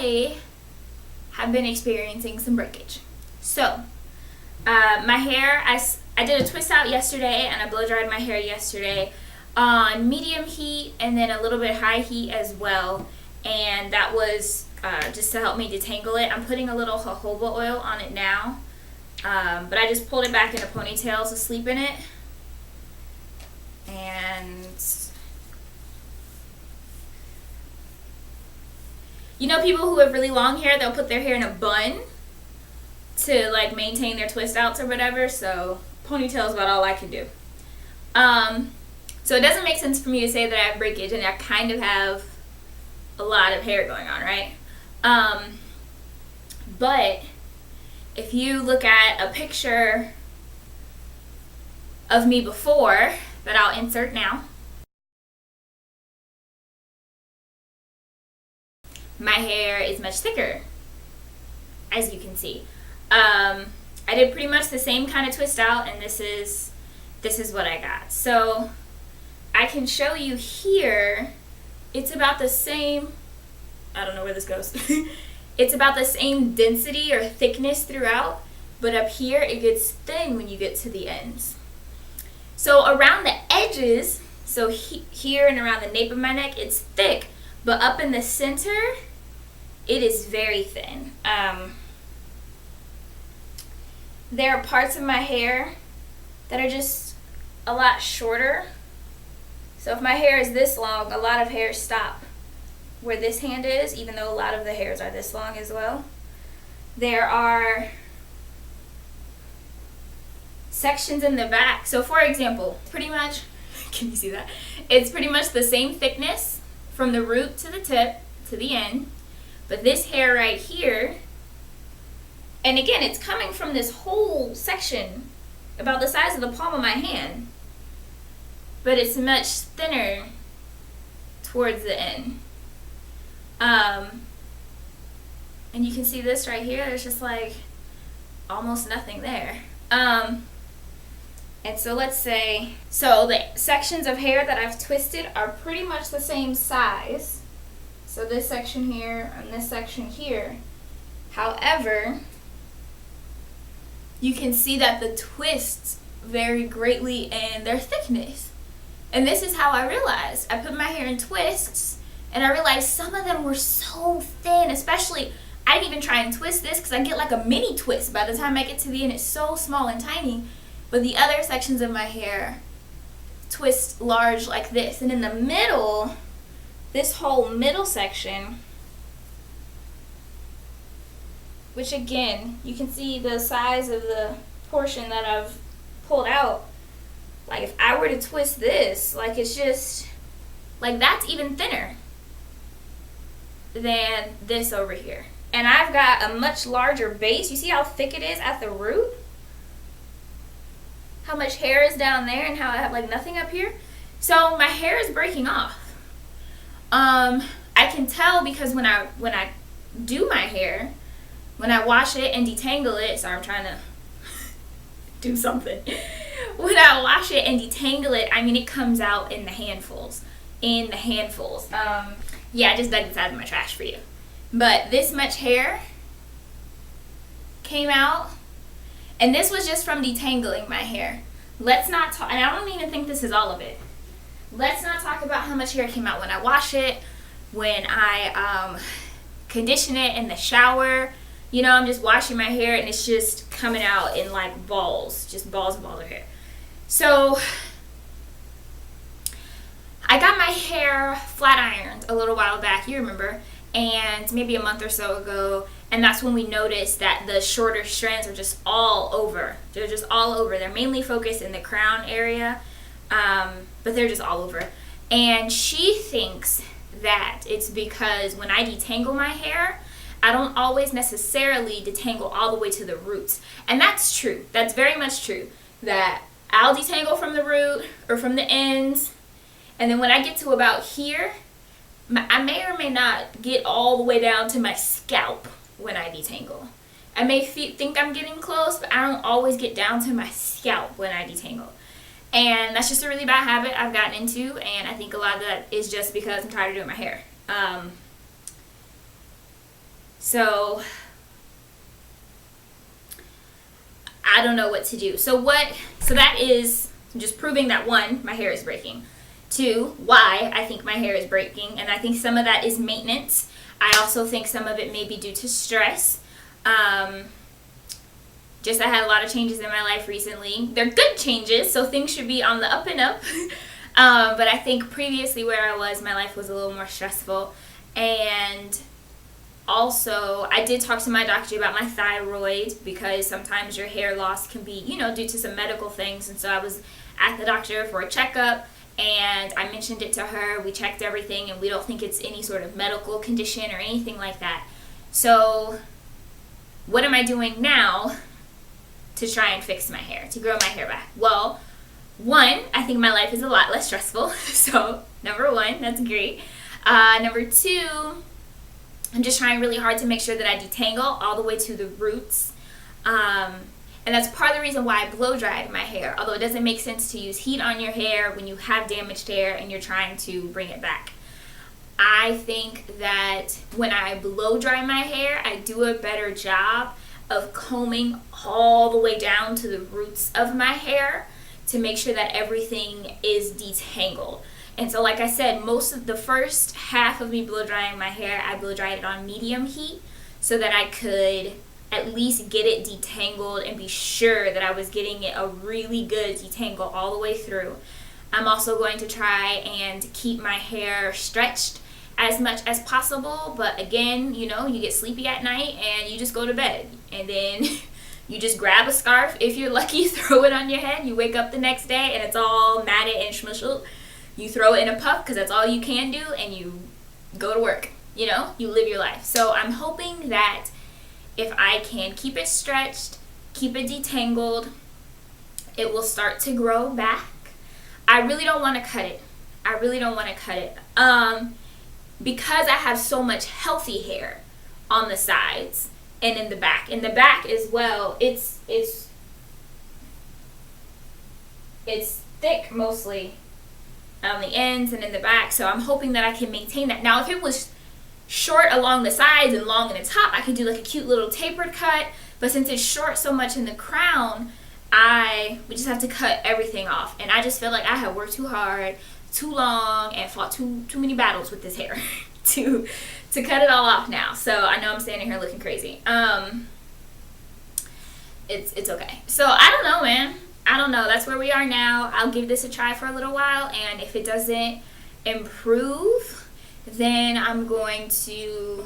I have been experiencing some breakage. So, my hair, I did a twist out yesterday and I blow dried my hair yesterday on medium heat and then a little bit high heat as well. And that was just to help me detangle it. I'm putting a little jojoba oil on it now. But I just pulled it back in a ponytail to sleep in it. And you know, people who have really long hair, they'll put their hair in a bun to like maintain their twist outs or whatever. So ponytail is about all I can do. So it doesn't make sense for me to say that I have breakage, and I kind of have a lot of hair going on, right? But if you look at a picture of me before that I'll insert now, my hair is much thicker, as you can see. I did pretty much the same kind of twist out, and this is what I got. So I can show you here, it's about the same, I don't know where this goes. It's about the same density or thickness throughout, but up here it gets thin when you get to the ends. So around the edges, so here and around the nape of my neck, it's thick, but up in the center, it is very thin. There are parts of my hair that are just a lot shorter. So if my hair is this long, a lot of hairs stop where this hand is, even though a lot of the hairs are this long as well. There are sections in the back. So for example, pretty much, can you see that? It's pretty much the same thickness from the root to the tip to the end. But this hair right here, and again, it's coming from this whole section about the size of the palm of my hand, but it's much thinner towards the end. And you can see this right here, there's just like almost nothing there. And so let's say, so the sections of hair that I've twisted are pretty much the same size. So this section here and this section here. However, you can see that the twists vary greatly in their thickness. And this is how I realized. I put my hair in twists, and I realized some of them were so thin, especially, I didn't even try and twist this because I get like a mini twist by the time I get to the end. It's so small and tiny. But the other sections of my hair twist large like this. And in the middle, this whole middle section, which again, you can see the size of the portion that I've pulled out. Like if I were to twist this, like it's just, like that's even thinner than this over here. And I've got a much larger base. You see how thick it is at the root? How much hair is down there and how I have like nothing up here? So my hair is breaking off. I can tell because when I do my hair, when I wash it and detangle it, sorry, I'm trying to do something. When I wash it and detangle it, I mean, it comes out in the handfuls. Yeah, I just dug this out of my trash for you. But this much hair came out, and this was just from detangling my hair. Let's not talk, and I don't even think this is all of it. Let's not talk about how much hair came out when I wash it, when I condition it in the shower. You know, I'm just washing my hair and it's just coming out in like balls, just balls and balls of hair. So I got my hair flat ironed a little while back, you remember, and maybe a month or so ago, and that's when we noticed that the shorter strands are just all over. They're just all over. They're mainly focused in the crown area, but they're just all over. And she thinks that it's because when I detangle my hair, I don't always necessarily detangle all the way to the roots. And that's true. That's very much true. That I'll detangle from the root or from the ends, and then when I get to about here, I may or may not get all the way down to my scalp when I detangle. I may think I'm getting close, but I don't always get down to my scalp when I detangle. And that's just a really bad habit I've gotten into, and I think a lot of that is just because I'm tired of doing my hair. So I don't know what to do. So that is just proving that, one, my hair is breaking. Two, why I think my hair is breaking. And I think some of that is maintenance. I also think some of it may be due to stress. Just I had a lot of changes in my life recently. They're good changes, so things should be on the up and up. But I think previously where I was, my life was a little more stressful. And also, I did talk to my doctor about my thyroid, because sometimes your hair loss can be, due to some medical things. And so I was at the doctor for a checkup, and I mentioned it to her. We checked everything, and we don't think it's any sort of medical condition or anything like that. So what am I doing now to try and fix my hair, to grow my hair back? Well, one, I think my life is a lot less stressful. So number one, that's great. Number two, I'm just trying really hard to make sure that I detangle all the way to the roots. And that's part of the reason why I blow dried my hair, although it doesn't make sense to use heat on your hair when you have damaged hair and you're trying to bring it back. I think that when I blow dry my hair, I do a better job of combing all the way down to the roots of my hair to make sure that everything is detangled. And so, like I said, most of the first half of me blow drying my hair, I blow dried it on medium heat so that I could at least get it detangled and be sure that I was getting it a really good detangle all the way through. I'm also going to try and keep my hair stretched as much as possible, but again, you get sleepy at night and you just go to bed, and then you just grab a scarf, if you're lucky, throw it on your head. You wake up the next day and it's all matted and smushed. You throw it in a puff because that's all you can do, and you go to work. You live your life. So I'm hoping that if I can keep it stretched, keep it detangled, it will start to grow back. I really don't want to cut it. Because I have so much healthy hair on the sides and in the back. In the back as well, it's thick mostly on the ends and in the back, so I'm hoping that I can maintain that. Now, if it was short along the sides and long in the top, I could do like a cute little tapered cut, but since it's short so much in the crown, we just have to cut everything off. And I just feel like I have worked too hard, too long, and fought too many battles with this hair to cut it all off now. So I know I'm standing here looking crazy. It's okay. So I don't know, man. I don't know. That's where we are now. I'll give this a try for a little while, and if it doesn't improve, then I'm going to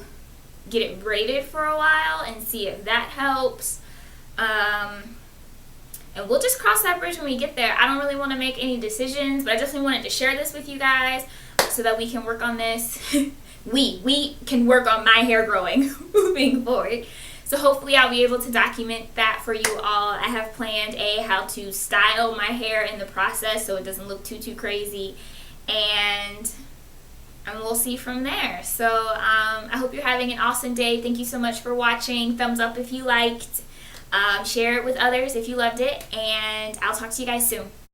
get it braided for a while and see if that helps. And we'll just cross that bridge when we get there. I don't really want to make any decisions, but I definitely wanted to share this with you guys so that we can work on this. we can work on my hair growing moving forward. So hopefully I'll be able to document that for you all. I have planned how to style my hair in the process so it doesn't look too crazy. And we'll see from there. So I hope you're having an awesome day. Thank you so much for watching. Thumbs up if you liked. Share it with others if you loved it. And I'll talk to you guys soon.